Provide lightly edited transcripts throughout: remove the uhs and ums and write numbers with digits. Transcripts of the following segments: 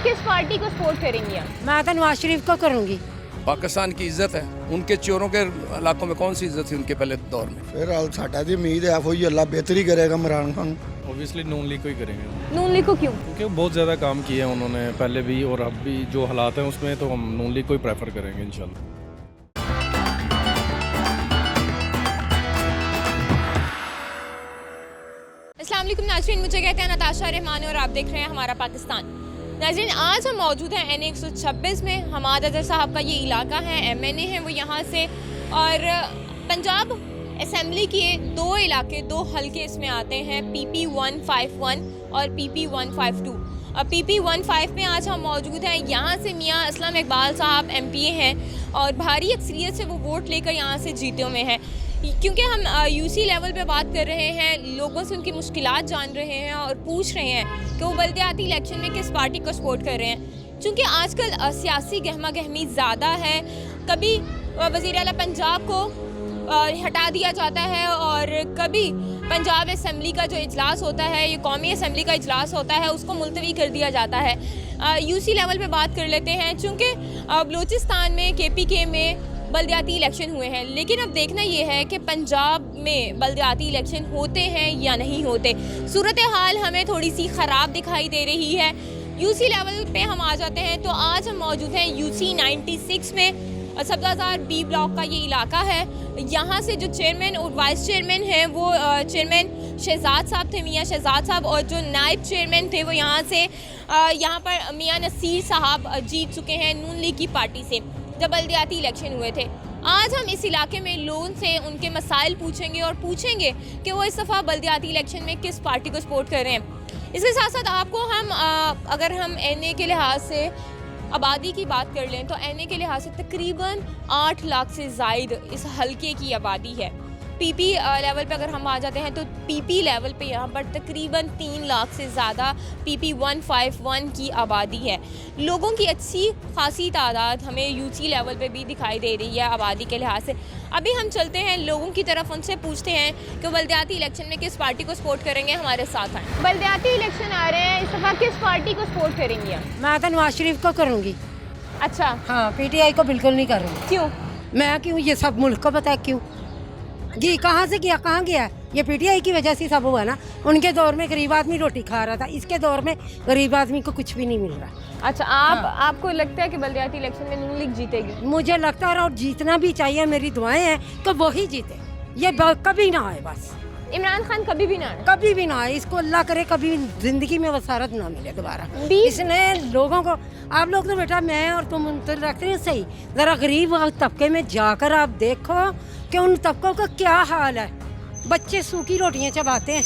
किस पार्टी को सपोर्ट करेंगी आप? मैं तो नवाज शरीफ को करूंगी। पाकिस्तान की इज्जत है, उनके चोरों के इलाकों में कौन सी इज्जत थी उनके पहले दौर में? फिर साडा दी उम्मीद है वही अल्लाह बेहतरी करेगा इमरान खान। ऑब्वियसली नून लीग को ही करेंगे नून लीग को क्यों? क्योंकि बहुत ज़्यादा काम किए हैं उन्होंने पहले भी और अब भी जो हालात हैं उसमें तो हम नून लीग को ही प्रेफर करेंगे इंशाल्लाह। अस्सलाम वालेकुम नाज़रीन, मुझे कहते हैं नताशा रहमान और आप देख रहे हैं हमारा पाकिस्तान। नाज़रीन, आज हम मौजूद हैं NA 126 में। हमाद अजहर साहब का ये इलाका है, MNA है वो यहाँ से, और पंजाब असम्बली के दो इलाके, दो हलके इसमें आते हैं, PP 151 और PP 152। अब PP 15 में आज हम मौजूद हैं। यहाँ से मियाँ असलम इकबाल साहब MPA हैं और भारी अक्सरियत से वो वोट लेकर यहाँ से जीते हुए हैं। क्योंकि हम UC लेवल पे बात कर रहे हैं, लोगों से उनकी मुश्किलात जान रहे हैं और पूछ रहे हैं कि वो बल्दियाती इलेक्शन में किस पार्टी को सपोर्ट कर रहे हैं। चूँकि आजकल सियासी गहमा गहमी ज़्यादा है, कभी वज़ीर आला पंजाब को हटा दिया जाता है और कभी पंजाब असम्बली का जो इजलास होता है, ये कौमी असम्बली का इजलास होता है, उसको मुलतवी कर दिया जाता है। UC लेवल पे बात कर लेते हैं, चूँकि बलूचिस्तान में KPK में बल्दियाती इलेक्शन हुए हैं, लेकिन अब देखना ये है कि पंजाब में बल्दियाती इलेक्शन होते हैं या नहीं होते। सूरत हाल हमें थोड़ी सी ख़राब दिखाई दे रही है। UC लेवल पे हम आ जाते हैं तो आज हम मौजूद हैं UC 96 में। सब्ज़ाज़ार B ब्लॉक का ये इलाका है। यहाँ से जो चेयरमैन और वाइस चेयरमैन हैं वो चेयरमैन शहजाद साहब थे, मियाँ शहजाद साहब, और जो नायब चेयरमैन थे वो यहाँ से यहाँ पर मियाँ नसीर साहब जीत चुके हैं नून लीग की पार्टी से जब बल्दियाती इलेक्शन हुए थे। आज हम इस इलाके में लोगों से उनके मसाइल पूछेंगे और पूछेंगे कि वो इस दफ़ा बल्दियाती इलेक्शन में किस पार्टी को सपोर्ट कर रहे हैं। इसके साथ साथ आपको हम अगर हम NA के लिहाज से आबादी की बात कर लें तो NA के लिहाज से तकरीबन 8 लाख से ज़ायद इस हलके की आबादी है। PP लेवल पे अगर हम आ जाते हैं तो PP लेवल पे यहाँ पर तकरीबन 3 लाख से ज़्यादा PP 151 की आबादी है। लोगों की अच्छी खासी तादाद हमें UC लेवल पे भी दिखाई दे रही है आबादी के लिहाज से। अभी हम चलते हैं लोगों की तरफ, उनसे पूछते हैं कि बल्दियाती इलेक्शन में किस पार्टी को सपोर्ट करेंगे। हमारे साथ हैं। बल्दियाती इलेक्शन आ रहे हैं, इस दफ़ा किस पार्टी को सपोर्ट करेंगी आप? मैं तो नवाज शरीफ को करूंगी। अच्छा, हाँ, PTI को बिल्कुल नहीं करूंगी। क्यों? मैं क्यों, ये सब मुल्क को पता है क्यों जी। कहाँ से किया, कहाँ गया? ये PTI की वजह से सब हुआ ना। उनके दौर में गरीब आदमी रोटी खा रहा था, इसके दौर में गरीब आदमी को कुछ भी नहीं मिल रहा। अच्छा, आपको लगता है कि बल्दियाती इलेक्शन में नून लीग जीतेगी? मुझे लगता है और जीतना भी चाहिए, मेरी दुआएं हैं कि वही जीते, ये कभी ना आए, बस इमरान खान कभी भी ना आए। कभी भी ना आए, इसको अल्लाह करे कभी जिंदगी में वसारत ना मिले दोबारा। इसने लोगों को, आप लोग तो बेटा मैं और तुम तो रखते हैं सही, ज़रा गरीब तबके में जाकर आप देखो कि उन तबकों का क्या हाल है। बच्चे सूखी रोटियां चबाते हैं।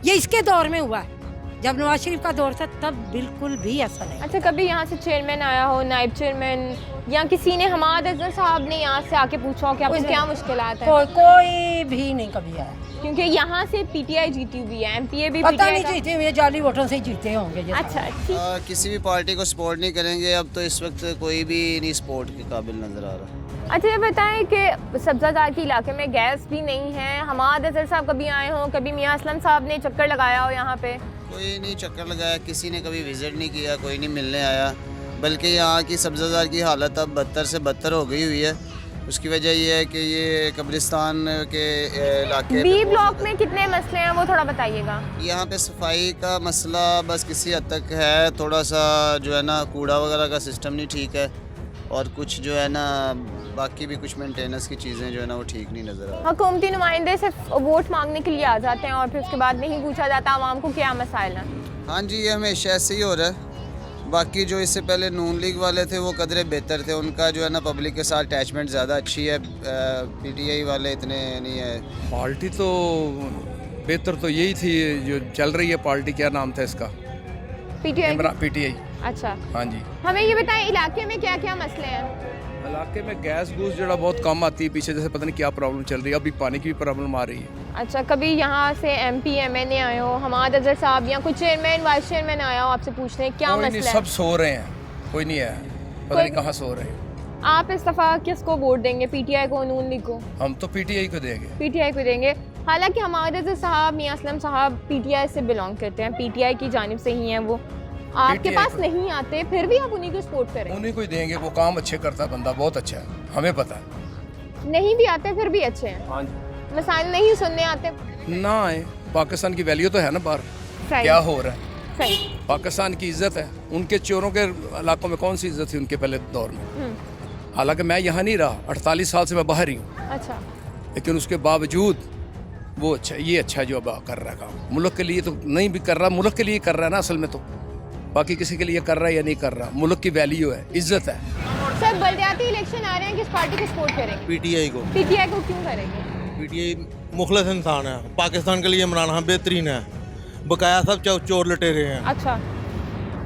ये इसके दौर में हुआ है, जब नवाज शरीफ का दौर था तब बिल्कुल भी ऐसा नहीं। अच्छा, कभी यहाँ से चेयरमैन आया हो, नायब चेयरमैन, या किसी ने, हमाद अजहर साहब ने यहाँ से आके पूछा हो कि आपको क्या मुश्किलात है? कोई भी नहीं कभी आया, क्योंकि यहाँ से PTI जीती हुई है, MPA भी पता PTI नहीं जीते हुए, जाली वोटों से जीते होंगे। अच्छा, ठीक। किसी भी पार्टी को सपोर्ट नहीं करेंगे। अब तो इस वक्त कोई भी नहीं सपोर्ट के काबिल नज़र आ रहा। अच्छा, ये बताएं कि सब्ज़ाज़ार के इलाके में गैस भी नहीं है। हमाद अजहर साहब कभी आए हों, कभी मियाँ असलम साहब ने चक्कर लगाया हो यहाँ पे? कोई नहीं चक्कर लगाया, किसी ने कभी विज़िट नहीं किया, कोई नहीं मिलने आया। बल्कि यहाँ की सब्ज़ाज़ार की हालत अब बदतर से बदतर हो गई हुई है। उसकी वजह ये है कि ये कब्रिस्तान के इलाके B ब्लॉक में कितने मसले हैं वो थोड़ा बताइएगा। यहाँ पे सफाई का मसला बस किसी हद तक है, थोड़ा सा जो है ना कूड़ा वगैरह का सिस्टम नहीं ठीक है, और कुछ जो है ना बाकी भी कुछ मेंटेनेंस की चीज़ें जो है ना वो ठीक नहीं नज़र आ रही। हुकूमती नुमाइंदे सिर्फ वोट मांगने के लिए आ जाते हैं और फिर उसके बाद नहीं पूछा जाता आवाम को क्या मसाइल हैं। हाँ जी, ये हमेशा ऐसे ही हो रहा है। बाकी जो इससे पहले नून लीग वाले थे वो कदरे बेहतर थे, उनका जो है ना पब्लिक के साथ अटैचमेंट ज़्यादा अच्छी है। PTI वाले इतने नहीं है। पार्टी तो बेहतर तो यही थी जो चल रही है पार्टी, क्या नाम था इसका? PTI। अच्छा, हाँ जी। हमें ये बताएं इलाके में क्या क्या मसले हैं? इलाके में गैस गूस जो बहुत कम आती है, पीछे जैसे पता नहीं क्या प्रॉब्लम चल रही है, अभी पानी की भी प्रॉब्लम आ रही है। अच्छा, कभी यहाँ से MP MNA आए हो, हमाद अजहर साहब, या कुछ चेयरमैन वाइस चेयरमैन आया हो, आपसे पूछते हैं क्या कोई मसला नहीं, है? सब सो रहे हैं, कोई नहीं है, पता नहीं कहाँ सो रहे हैं। आप इस दफ़ा किसको वोट देंगे? PTI को, नून लीग को? हम तो PTI को देंगे। PTI को देंगे। हालांकि हमाद अजहर साहब, मियाँ असलम साहब PTI से बिलोंग करते हैं, PTI की जानिब से ही हैं वो। आपके पास नहीं आते फिर भी आप उन्हीं को सपोर्ट करें? उन्हीं को ही देंगे, वो काम अच्छे करता है बंदा, बहुत अच्छा है, हमें पता है। नहीं भी आते फिर भी अच्छे हैं? हाँ जी। मसाइल नहीं सुनने आते? ना आए, पाकिस्तान की वैल्यू तो है ना बाहर, सही। क्या हो रहा है, सही। पाकिस्तान की इज्जत है। उनके चोरों के इलाकों में कौन सी इज्जत थी उनके पहले दौर में? हालांकि मैं यहाँ नहीं रहा, 48 साल से मैं बाहर ही हूँ, अच्छा। लेकिन उसके बावजूद वो अच्छा, ये अच्छा जो अब कर रहा है काम, मुल्क के लिए तो नहीं भी कर रहा, मुल्क के लिए कर रहा है ना असल में, तो बाकी किसी के लिए कर रहा है या नहीं कर रहा, मुल्क की वैल्यू है, इज्जत है। सर बलदियाती इलेक्शन आ रहे हैं, किस पार्टी को सपोर्ट करेंगे? पीटीआई को। पीटीआई को क्यों करेंगे? पीटीआई मुखलस इंसान है, पाकिस्तान के लिए इमरान खान बेहतरीन है, बकाया सब चोर लटेरे हैं। अच्छा,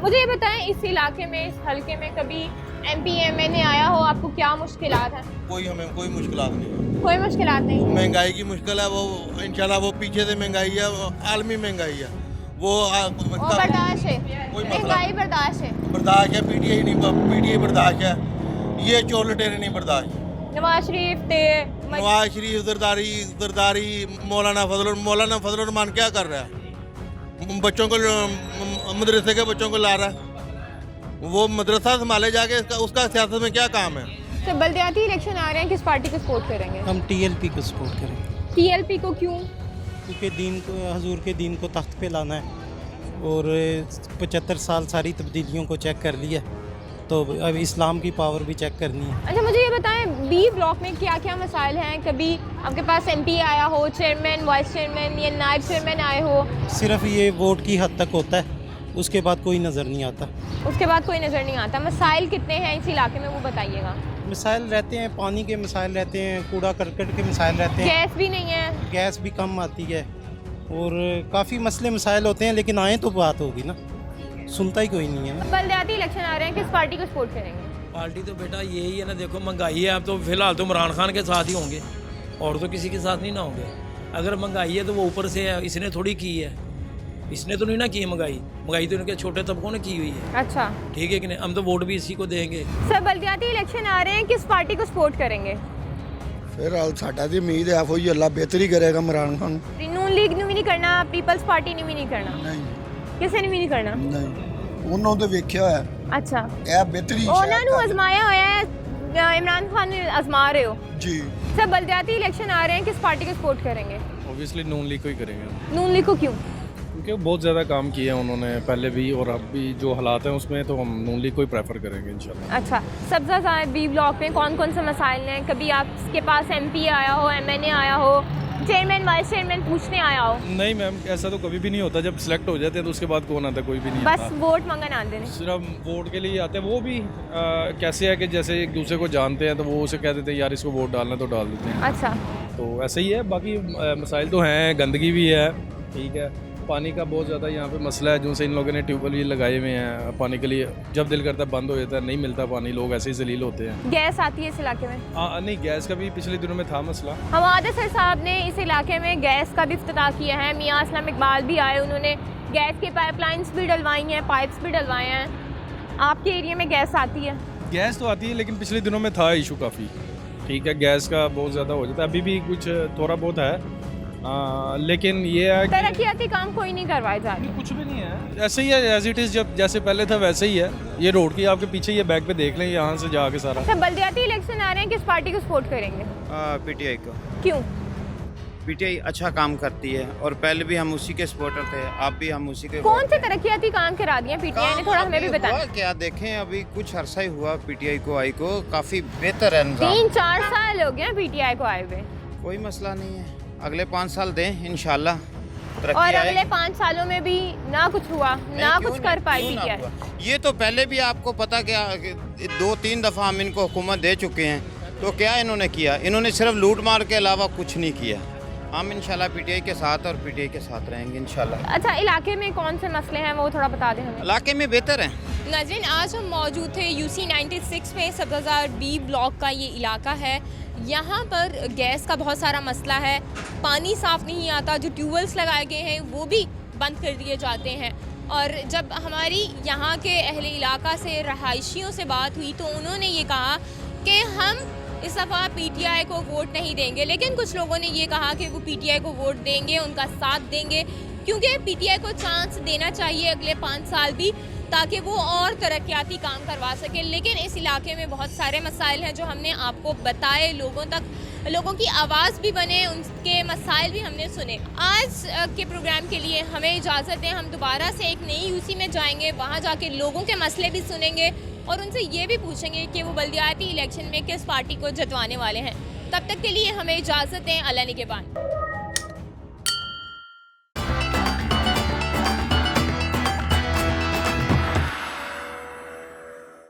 मुझे ये बताएं, इस इलाके में, इस हलके में कभी MP MNA आया हो, आपको क्या मुश्किलात हैं? हमें कोई मुश्किलात नहीं है। कोई मुश्किलात नहीं? महंगाई की मुश्किल है, वो इंशाल्लाह वो पीछे से महंगाई है, आलमी महंगाई है, वो बर्दाश्त है, कोई महंगाई बर्दाश्त है। बर्दाश्त है, पीटीआई बर्दाश्त है, ये चोर लटेरे नहीं बर्दाश्त। नवाज शरीफ थे, नवाज शरीफ जरदारी मौलाना फजल रहमान क्या कर रहा है? बच्चों को मदरसे के बच्चों को ला रहा है, वो मदरसा संभाले जाके, उसका सियासत में क्या काम है? तो बलदियाती इलेक्शन आ रहे हैं, किस पार्टी को सपोर्ट करेंगे? हम TLP को सपोर्ट करेंगे। TLP को क्यों? क्योंकि दीन को, हजूर के दीन को तख्त पे लाना है, और 75 साल सारी तब्दीलियों को चेक कर लिया, तो अब इस्लाम की पावर भी चेक करनी है। अच्छा, मुझे ये बताएं, B ब्लॉक में क्या क्या मसाइल हैं? कभी आपके पास MP आया हो, चेयरमैन, वाइस चेयरमैन या नायब चेयरमैन आए हो? सिर्फ ये वोट की हद तक होता है, उसके बाद कोई नज़र नहीं आता। उसके बाद कोई नज़र नहीं आता। मसाइल कितने हैं इस इलाके में, वो बताइएगा। मिसाइल रहते हैं, पानी के मिसाइल रहते हैं, कूड़ा करकट के मिसाइल रहते हैं, गैस भी नहीं है, गैस भी कम आती है, और काफ़ी मसले मिसाइल होते हैं, लेकिन आए तो बात होगी ना, सुनता ही कोई नहीं है। बलदियाती इलेक्शन आ रहे हैं, किस पार्टी को सपोर्ट करेंगे? पार्टी तो बेटा यही है ना, देखो महंगाई है, अब तो फिलहाल तो इमरान खान के साथ ही होंगे, और तो किसी के साथ नहीं ना होंगे। अगर महंगाई है तो वो ऊपर से है, इसने थोड़ी की है, इसने तो नहीं ना की महंगाई तो इनके छोटे तबकों ने की हुई है। अच्छा, ठीक है कि नहीं, हम तो वोट भी इसी को देंगे। सर बलदियाती इलेक्शन आ रहे हैं, किस पार्टी को सपोर्ट करेंगे? फिर साडा दी उम्मीद है कोई अल्लाह बेहतरी करेगा इमरान खान। नून लीग ने भी नहीं करना, पीपल्स पार्टी ने भी नहीं करना? नहीं, किसी ने भी नहीं करना? नहीं, ਉਹਨਾਂ तो वेख्या है। अच्छा, ਇਹ बेहतरी ਉਹਨਾਂ ਨੂੰ ਅਜ਼ਮਾਇਆ ਹੋਇਆ ਹੈ, इमरान खान ने आजमा रहे हो जी। सर बलदियाती इलेक्शन आ रहे हैं, किस पार्टी को सपोर्ट करेंगे? ऑब्वियसली नून लीग को ही करेंगे, नून लीग को क्यों? क्योंकि बहुत ज़्यादा काम किया है उन्होंने पहले भी, और अब भी जो हालात हैं उसमें तो हम नून लीग को ही प्रेफर करेंगे इंशाल्लाह। अच्छा, सब्जा B ब्लॉक में कौन कौन से मसाइल हैं? कभी आपके पास MP आया हो, MNA आया हो, चेयरमैन, वाइस चेयरमैन पूछने आया हो? नहीं मैम, ऐसा तो कभी भी नहीं होता, जब सिलेक्ट हो जाते हैं तो उसके बाद कौन आता है? कोई भी नहीं बस आता। वोट मंगन आते हैं। सिर्फ वोट के लिए आते हैं, वो भी कैसे है कि जैसे एक दूसरे को जानते हैं तो वो उसे कह देते हैं यार इसको वोट डालना, तो डाल देते हैं। अच्छा, तो ऐसा ही है, बाकी मसाइल तो हैं, गंदगी भी है, ठीक है, पानी का बहुत ज़्यादा यहाँ पे मसला है, जो से इन लोगों ने ट्यूबवेल भी लगाए हुए हैं पानी के लिए, जब दिल करता है बंद हो जाता है, नहीं मिलता पानी, लोग ऐसे ही जलील होते हैं। गैस आती है इस इलाके में? नहीं, गैस का भी पिछले दिनों में था मसला। हमाद सर साहब ने इस इलाके में गैस का भी इफ्तिताह किया है, मियाँ असलम इकबाल भी आए, उन्होंने गैस की पाइपलाइंस भी डलवाई हैं, पाइप्स भी डलवाए हैं। आपके एरिया में गैस आती है? गैस तो आती है, लेकिन पिछले दिनों में था इशू काफ़ी, ठीक है, गैस का बहुत ज़्यादा हो जाता है, अभी भी कुछ थोड़ा बहुत है, लेकिन ये है कि तरक्याती काम कोई नहीं करवाए जा रहे? कुछ भी नहीं है, ऐसे ही है एज इट इज़, जब जैसे पहले था वैसे ही है। ये रोड की आपके पीछे ये बैक पे देख लें, यहाँ से जाके सारा। सर बलदियाती इलेक्शन आ रहे हैं, किस पार्टी को सपोर्ट करेंगे? पीटीआई को। क्यों? पीटीआई अच्छा काम करती है, और पहले भी हम उसी के सपोर्टर थे, आप भी हम उसी के। कौन से तरक्याती काम करा दिए पीटीआई ने, थोड़ा हमें भी बताएं। क्या देखें, अभी कुछ अरसा ही हुआ पीटीआई को आई को, काफ़ी बेहतर है निज़ाम। 3-4 साल हो गए पीटीआई को आए हुए। कोई मसला नहीं है, अगले 5 साल दें इंशाल्लाह। और अगले 5 सालों में भी ना कुछ हुआ, ना कुछ कर पाई पीटीआई। ये तो पहले भी आपको पता क्या, 2-3 दफ़ा हम इनको हुकूमत दे चुके हैं, तो क्या इन्होंने किया? इन्होंने सिर्फ लूट मार के अलावा कुछ नहीं किया। हम इंशाल्लाह पीटीआई के साथ और पीटीआई के साथ रहेंगे इंशाल्लाह। अच्छा, इलाके में कौन से मसले हैं वो थोड़ा बता दें हमें। इलाके में बेहतर है। नाज़रीन, आज हम मौजूद थे UC 96 में, सब्ज़ाज़ार B ब्लॉक का ये इलाका है। यहाँ पर गैस का बहुत सारा मसला है, पानी साफ़ नहीं आता, जो ट्यूबवेल्स लगाए गए हैं वो भी बंद कर दिए जाते हैं। और जब हमारी यहाँ के अहले इलाका से, रहायशियों से बात हुई, तो उन्होंने ये कहा कि हम इस दफ़ा पीटीआई को वोट नहीं देंगे, लेकिन कुछ लोगों ने ये कहा कि वो पीटीआई को वोट देंगे, उनका साथ देंगे, क्योंकि पीटीआई को चांस देना चाहिए अगले 5 साल भी ताकि वो और तरक्याती काम करवा सके। लेकिन इस इलाके में बहुत सारे मसाइल हैं जो हमने आपको बताए, लोगों की आवाज़ भी बने, उनके मसाइल भी हमने सुने। आज के प्रोग्राम के लिए हमें इजाज़त दें, हम दोबारा से एक नई यूसी में जाएंगे, वहाँ जाके लोगों के मसले भी सुनेंगे और उनसे ये भी पूछेंगे कि वो बल्दियाती इलेक्शन में किस पार्टी को जितवाने वाले हैं। तब तक के लिए हमें इजाज़त दें। अल्लाह निगहबान।